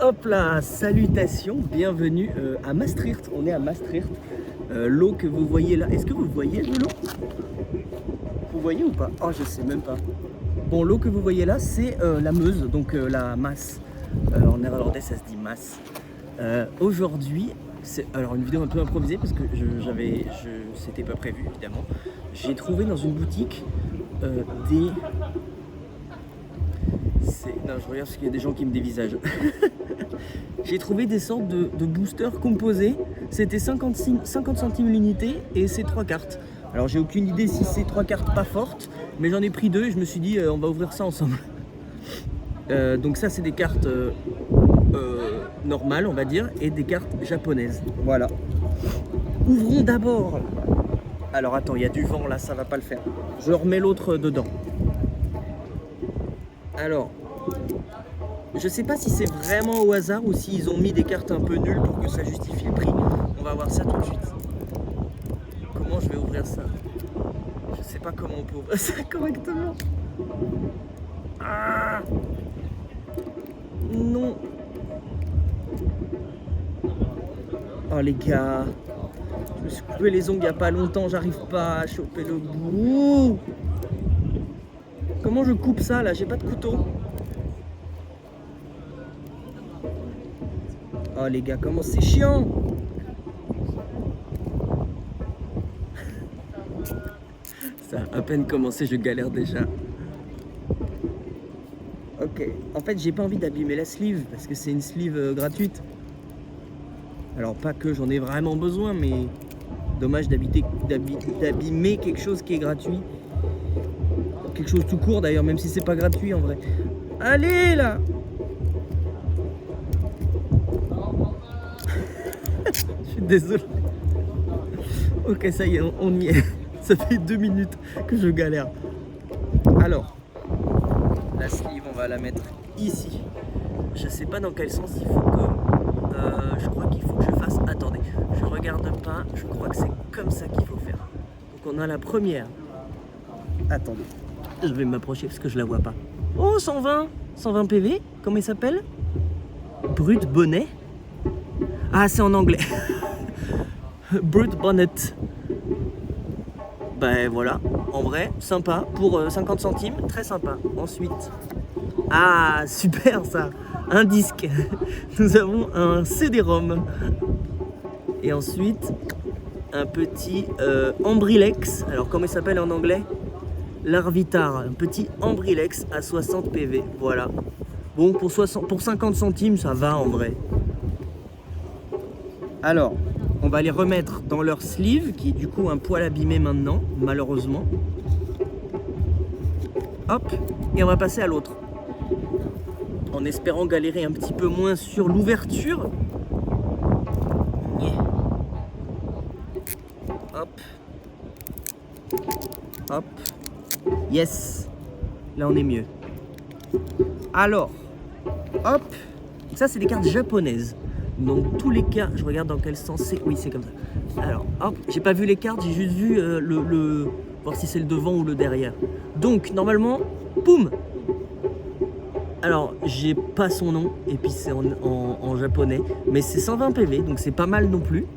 Hop là, salutations, bienvenue à Maastricht. On est à Maastricht. L'eau que vous voyez là, est-ce que vous voyez de l'eau? Vous voyez ou pas? Oh, je sais même pas. Bon, l'eau que vous voyez là, c'est la Meuse, donc la Maas. En néerlandais, ça se dit Maas. Aujourd'hui, c'est alors une vidéo un peu improvisée parce que c'était pas prévu évidemment. J'ai trouvé dans une boutique des... Non, je regarde parce qu'il y a des gens qui me dévisagent. J'ai trouvé des sortes de boosters composés. C'était 50 centimes l'unité et c'est 3 cartes. Alors j'ai aucune idée si c'est 3 cartes pas fortes, mais j'en ai pris 2 et je me suis dit on va ouvrir ça ensemble. Donc ça c'est des cartes normales on va dire et des cartes japonaises. Voilà. Ouvrons d'abord. Alors attends, il y a du vent là, ça va pas le faire. Je remets l'autre dedans. Alors, je sais pas si c'est vraiment au hasard ou s'ils ont mis des cartes un peu nulles pour que ça justifie le prix. On va voir ça tout de suite. Comment je vais ouvrir ça? Je sais pas comment on peut ouvrir ça correctement. Ah non. Oh les gars, je me suis coupé les ongles il y a pas longtemps, j'arrive pas à choper le bout. Comment je coupe ça là? J'ai pas de couteau. Oh les gars, comment c'est chiant! Ça a à peine commencé, je galère déjà. Ok, en fait j'ai pas envie d'abîmer la sleeve parce que c'est une sleeve gratuite. Alors pas que j'en ai vraiment besoin, mais dommage d'abîmer quelque chose qui est gratuit. Quelque chose tout court d'ailleurs, même si c'est pas gratuit en vrai. Allez là! Je suis désolé. Ok, ça y est, on y est. Ça fait 2 minutes que je galère. Alors, la sleeve, on va la mettre ici. Je sais pas dans quel sens il faut que... je crois qu'il faut que je fasse... Attendez, je regarde pas. Je crois que c'est comme ça qu'il faut faire. Donc on a la première. Attendez, je vais m'approcher parce que je la vois pas. Oh, 120 PV, comment il s'appelle? Brut Bonnet. Ah, c'est en anglais. Brut Bonnet. Ben voilà, en vrai, sympa. Pour 50 centimes, très sympa. Ensuite, ah, super ça. Un disque. Nous avons un CD-ROM. Et ensuite, un petit Ambrilex. Alors, comment il s'appelle en anglais? Larvitar. Un petit Ambrilex à 60 PV. Voilà. Bon, pour 50 centimes, ça va en vrai. Alors, on va les remettre dans leur sleeve, qui est du coup un poil abîmé maintenant, malheureusement. Hop, et on va passer à l'autre. En espérant galérer un petit peu moins sur l'ouverture. Hop. Hop. Yes. Là, on est mieux. Alors, hop. Ça, c'est des cartes japonaises. Donc tous les cas, je regarde dans quel sens c'est. Oui, c'est comme ça. Alors, hop, j'ai pas vu les cartes, j'ai juste vu voir si c'est le devant ou le derrière. Donc, normalement, poum. Alors, j'ai pas son nom, et puis c'est en japonais, mais c'est 120 PV, donc c'est pas mal non plus.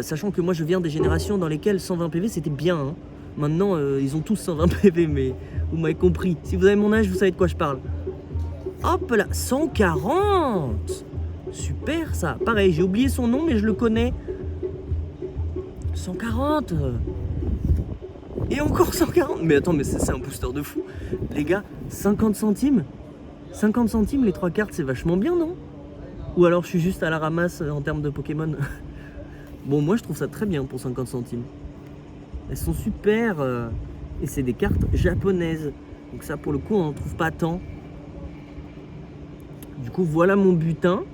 Sachant que moi, je viens des générations dans lesquelles 120 PV, c'était bien. Hein. Maintenant, ils ont tous 120 PV, mais vous m'avez compris. Si vous avez mon âge, vous savez de quoi je parle. Hop là, 140. Super ça. Pareil, j'ai oublié son nom mais je le connais. 140. Et encore 140. Mais attends, mais c'est un booster de fou. Les gars, 50 centimes. 50 centimes les 3 cartes, c'est vachement bien, non? Ou alors je suis juste à la ramasse en termes de Pokémon. Bon, moi je trouve ça très bien pour 50 centimes. Elles sont super. Et c'est des cartes japonaises. Donc ça pour le coup on n'en trouve pas tant. Du coup voilà mon butin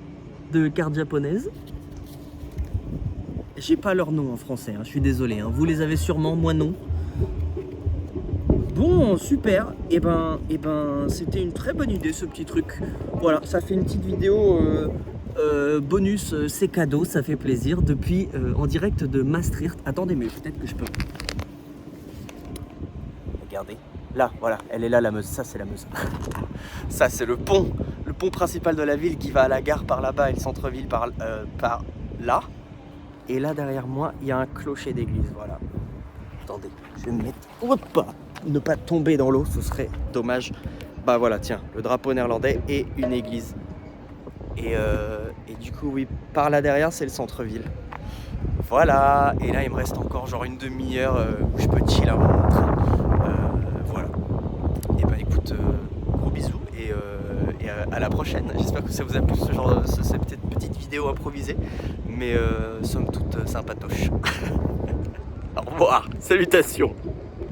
de cartes japonaises. J'ai pas leur nom en français, hein, je suis désolé. Hein. Vous les avez sûrement, moi non. Bon, super. Et ben, c'était une très bonne idée ce petit truc. Voilà, ça fait une petite vidéo bonus, c'est cadeau, ça fait plaisir. Depuis en direct de Maastricht. Attendez, mais peut-être que je peux. Regardez. Là, voilà, elle est là la Meuse. Ça, c'est la Meuse. Ça, c'est le pont pont principal de la ville qui va à la gare par là-bas et le centre-ville par là. Et là derrière moi, il y a un clocher d'église, voilà. Attendez, je vais me mettre... Hop, ne pas tomber dans l'eau, ce serait dommage. Bah voilà, tiens, le drapeau néerlandais et une église. Et du coup, oui, par là derrière, c'est le centre-ville. Voilà, et là, il me reste encore genre une demi-heure où je peux chill avant mon train. Voilà. Et bah écoute, gros bisous et à la prochaine. J'espère que ça vous a plu cette petite vidéo improvisée, mais somme toute sympatoche. Au revoir, salutations.